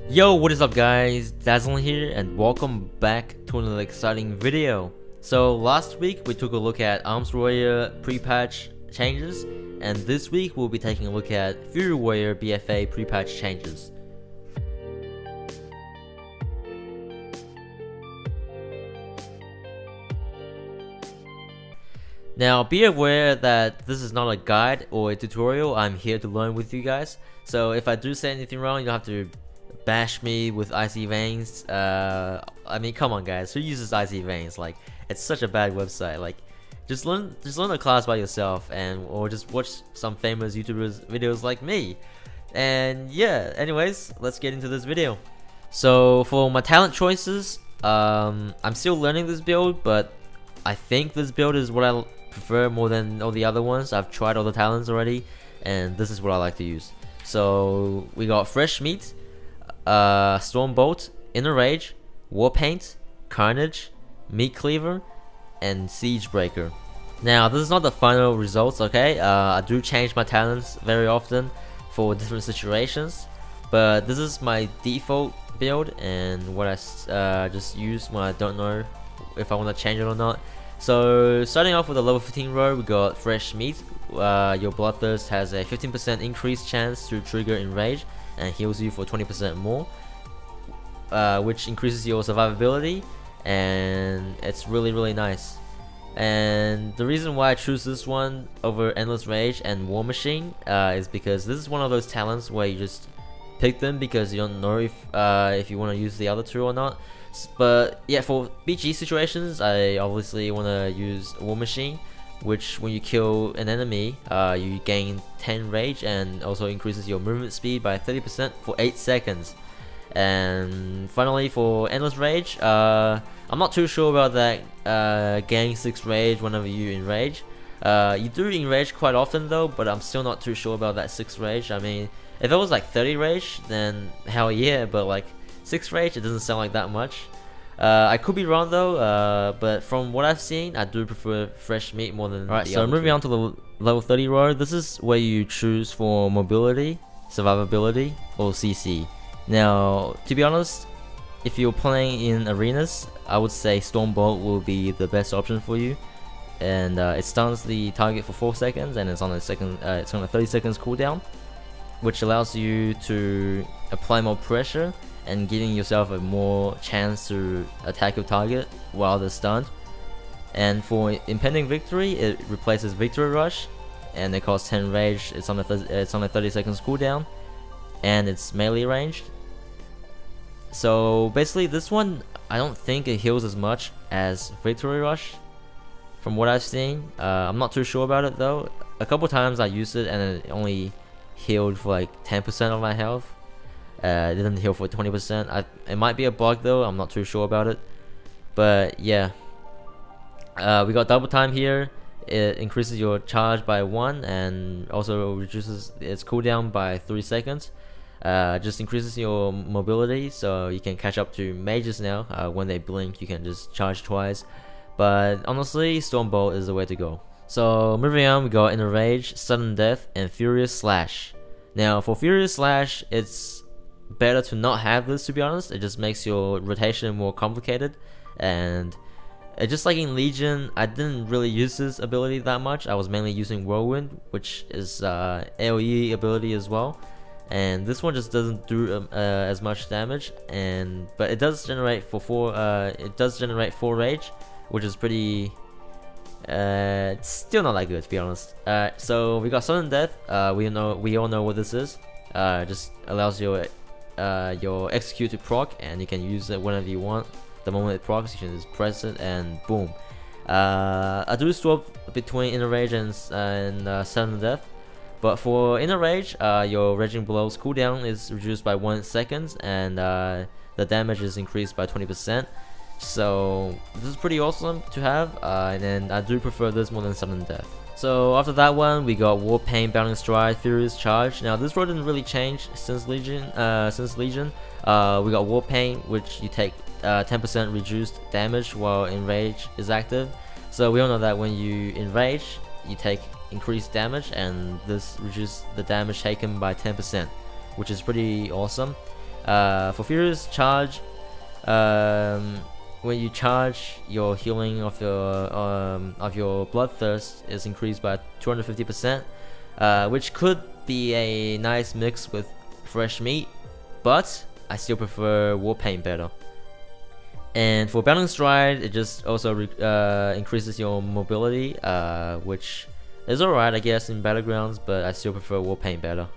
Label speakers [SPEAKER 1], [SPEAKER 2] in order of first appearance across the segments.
[SPEAKER 1] Yo, what is up guys, Dazzling here and welcome back to another exciting video. So last week we took a look at Arms Warrior pre-patch changes, and this week we'll be taking a look at Fury Warrior BFA pre-patch changes. Now be aware that this is not a guide or a tutorial. I'm here to learn with you guys, so if I do say anything wrong, you'll have to bash me with Icy Veins. I mean, come on guys, who uses Icy Veins? Like, it's such a bad website. Like, just learn the class by yourself, or just watch some famous YouTubers videos like me. And yeah, anyways, let's get into this video. So for my talent choices, I'm still learning this build, but I think this build is what I prefer more than all the other ones. I've tried all the talents already, and this is what I like to use. So we got Fresh Meat, Stormbolt, Inner Rage, Warpaint, Carnage, Meat Cleaver, and Siege Breaker. Now this is not the final results, okay? I do change my talents very often for different situations, but this is my default build and what I just use when I don't know if I want to change it or not. So starting off with the level 15 row, we got Fresh Meat. Your Bloodthirst has a 15% increased chance to trigger Enrage and heals you for 20% more, which increases your survivability, and it's really nice. And the reason why I choose this one over Endless Rage and War Machine is because this is one of those talents where you just pick them because you don't know if you want to use the other two or not. But yeah, for BG situations, I obviously want to use War Machine, which when you kill an enemy, you gain 10 rage and also increases your movement speed by 30% for 8 seconds. And finally for Endless Rage, I'm not too sure about that gain 6 rage whenever you enrage. You do enrage quite often though, but I'm still not too sure about that 6 rage. I mean, if it was like 30 rage, then hell yeah, but like 6 rage, it doesn't sound like that much. I could be wrong though, but from what I've seen, I do prefer Fresh Meat more than Alright, so moving on to the level 30 row, this is where you choose for Mobility, Survivability, or CC. Now, to be honest, if you're playing in arenas, I would say Stormbolt will be the best option for you. And it stuns the target for 4 seconds, and it's on a 30 seconds cooldown, which allows you to apply more pressure and giving yourself a more chance to attack your target while they're stunned. And for Impending Victory, it replaces Victory Rush, and it costs 10 rage. It's on a 30 seconds cooldown, and it's melee ranged. So basically, this one I don't think it heals as much as Victory Rush, from what I've seen. I'm not too sure about it though. A couple times I used it and it only healed for like 10% of my health. It didn't heal for 20%. It might be a bug though, I'm not too sure about it. But yeah, we got double time here. It increases your charge by 1 and also reduces its cooldown by 3 seconds. Just increases your mobility, so you can catch up to mages now. When they blink, you can just charge twice. But honestly, Stormbolt is the way to go. So moving on, we got Inner Rage, Sudden Death, and Furious Slash. Now for Furious Slash, it's better to not have this, to be honest. It just makes your rotation more complicated, and just like in Legion, I didn't really use this ability that much. I was mainly using Whirlwind, which is AoE ability as well, and this one just doesn't do as much damage, but it does generate for 4 rage, which is pretty it's still not that good, to be honest. So we got Sudden Death. We all know what this is. Just allows your execute to proc, and you can use it whenever you want. The moment it procs, you can just press it and boom. I do swap between Inner Rage and Sudden Death, but for Inner Rage, your Raging Blow's cooldown is reduced by 1 second, and the damage is increased by 20%. So this is pretty awesome to have, and I do prefer this more than Sudden Death. So after that one, we got Warpaint, Bounding Stride, Furious Charge. Now this row didn't really change since Legion. We got Warpaint, which you take 10% reduced damage while Enrage is active. So we all know that when you Enrage, you take increased damage, and this reduces the damage taken by 10%, which is pretty awesome. For Furious Charge, when you charge, your healing of your Bloodthirst is increased by 250%, which could be a nice mix with fresh meat, but I still prefer War Paint better. And for Battling Stride, it just also increases your mobility, which is alright I guess in Battlegrounds, but I still prefer War Paint better.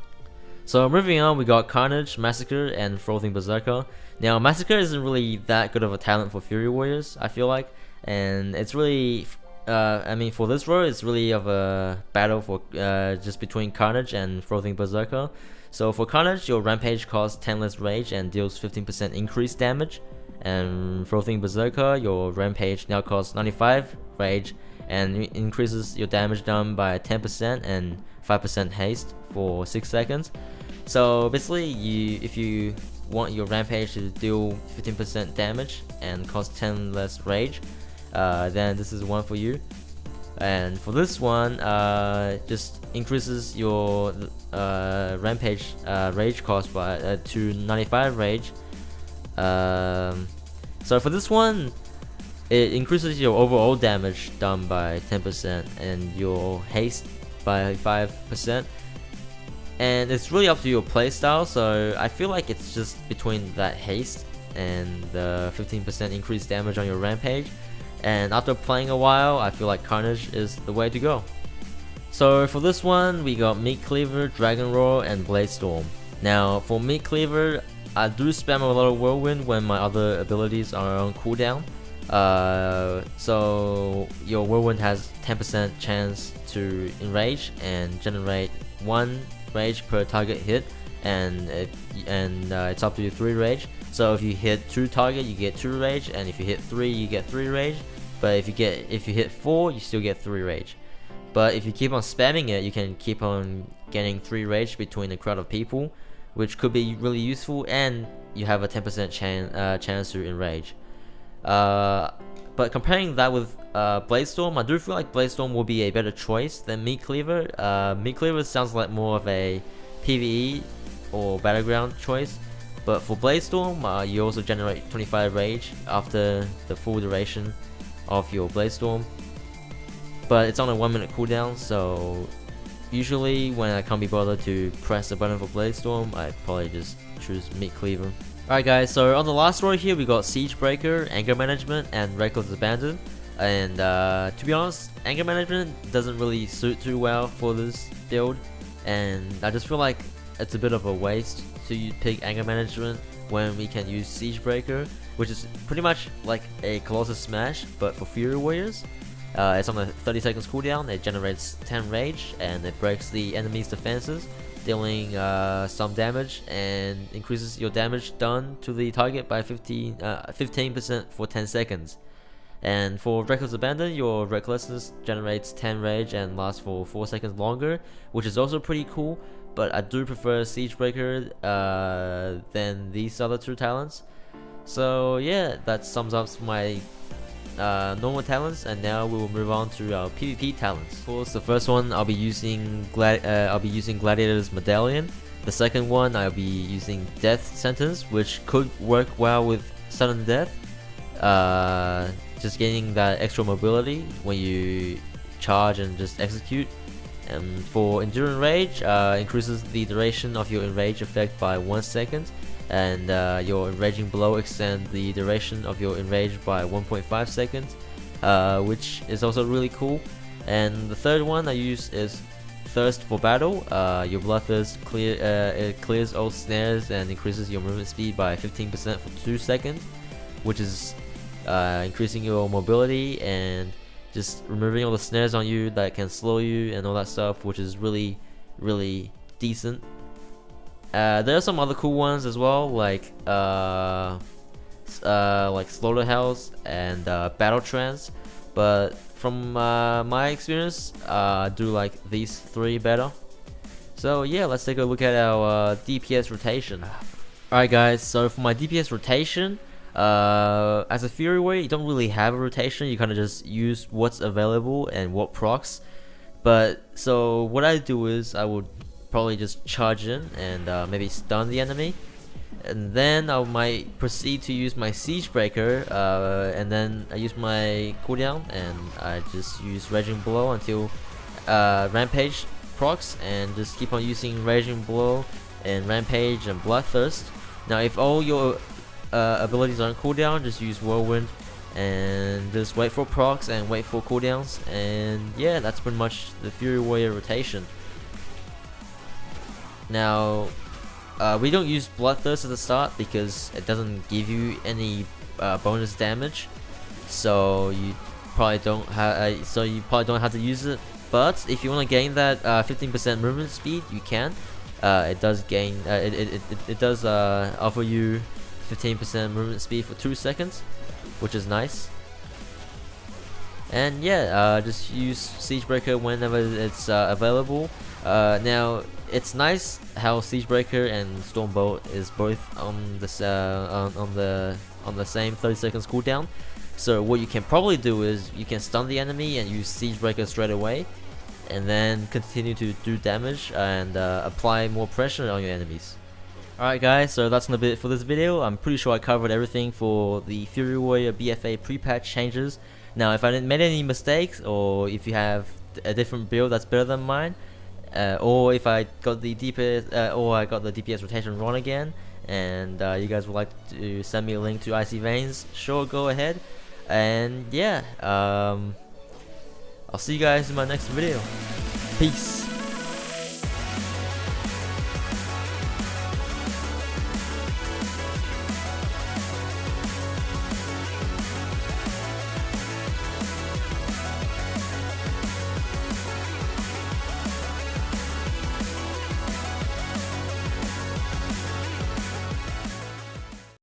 [SPEAKER 1] So moving on, we got Carnage, Massacre, and Frothing Berserker. Now Massacre isn't really that good of a talent for Fury Warriors, I feel like, and it's really, I mean for this role, it's really of a battle for just between Carnage and Frothing Berserker. So for Carnage, your Rampage costs 10 less rage and deals 15% increased damage, and Frothing Berserker, your Rampage now costs 95 rage and increases your damage done by 10% and 5% haste for 6 seconds. So basically, if you want your Rampage to deal 15% damage and cost 10 less rage, then this is one for you. And for this one, just increases your Rampage rage cost by to 95 rage. So for this one, it increases your overall damage done by 10% and your haste by 5%. And it's really up to your playstyle, so I feel like it's just between that haste and the 15% increased damage on your Rampage. And after playing a while, I feel like Carnage is the way to go. So for this one, we got Meat Cleaver, Dragon Roar, and Blade Storm. Now for Meat Cleaver, I do spam a lot of Whirlwind when my other abilities are on cooldown. So your Whirlwind has 10% chance to enrage and generate 1 rage per target hit, and it's up to 3 rage. So if you hit 2 target, you get 2 rage, and if you hit 3, you get 3 rage. But if you hit 4, you still get 3 rage. But if you keep on spamming it, you can keep on getting 3 rage between a crowd of people, which could be really useful, and you have a 10% chance to enrage. But comparing that with Blade Storm, I do feel like Blade Storm will be a better choice than Meat Cleaver. Meat Cleaver sounds like more of a PvE or Battleground choice, but for Blade Storm, you also generate 25 rage after the full duration of your Blade Storm. But it's on a 1 minute cooldown, so usually when I can't be bothered to press the button for Blade Storm, I probably just choose Meat Cleaver. Alright guys, so on the last row here we got Siege Breaker, Anger Management, and Reckless Abandon. And to be honest, Anger Management doesn't really suit too well for this build, and I just feel like it's a bit of a waste to pick Anger Management when we can use Siege Breaker, which is pretty much like a Colossus Smash but for Fury Warriors. It's on a 30 seconds cooldown, it generates 10 rage, and it breaks the enemy's defenses, dealing some damage, and increases your damage done to the target by 15% for 10 seconds. And for Reckless Abandon, your Recklessness generates 10 rage and lasts for 4 seconds longer, which is also pretty cool, but I do prefer Siege Breaker than these other 2 talents. So yeah, that sums up my normal talents, and now we will move on to our PvP talents. Of course, the first one I'll be using Gladiator's Medallion. The second one I'll be using Death Sentence, which could work well with Sudden Death. Just getting that extra mobility when you charge and just execute. And for Enduring Rage, increases the duration of your enrage effect by 1 second, and your Enraging Blow extends the duration of your enrage by 1.5 seconds, which is also really cool. And the third one I use is Thirst for Battle. Your Bloodthirst it clears all snares and increases your movement speed by 15% for 2 seconds, which is increasing your mobility and just removing all the snares on you that can slow you and all that stuff, which is really decent. There are some other cool ones as well, like Slaughterhouse and Battle Trance, but from my experience, I do like these 3 better. So yeah, let's take a look at our DPS rotation. Alright guys, so for my DPS rotation, as a Fury Warrior, you don't really have a rotation, you kind of just use what's available and what procs. But so what I do is I would probably just charge in and maybe stun the enemy. And then I might proceed to use my Siege Breaker, and then I use my cooldown, and I just use Raging Blow until Rampage procs, and just keep on using Raging Blow and Rampage and Bloodthirst. Now if all your abilities are on cooldown, just use Whirlwind and just wait for procs and wait for cooldowns, and yeah, that's pretty much the Fury Warrior rotation. Now we don't use Bloodthirst at the start because it doesn't give you any bonus damage, so you probably don't have to use it. But if you want to gain that 15% movement speed, you can. It does gain. It does offer you 15% movement speed for 2 seconds, which is nice. And yeah, just use Siege Breaker whenever it's available. Now it's nice how Siege Breaker and Stormbolt is both on the same 30 seconds cooldown. So what you can probably do is you can stun the enemy and use Siege Breaker straight away, and then continue to do damage and apply more pressure on your enemies. Alright guys, so that's gonna be it for this video. I'm pretty sure I covered everything for the Fury Warrior BFA pre-patch changes. Now if I didn't make any mistakes, or if you have a different build that's better than mine, or if I got the DPS rotation wrong again, and you guys would like to send me a link to Icy Veins, sure, go ahead. And yeah, I'll see you guys in my next video. Peace.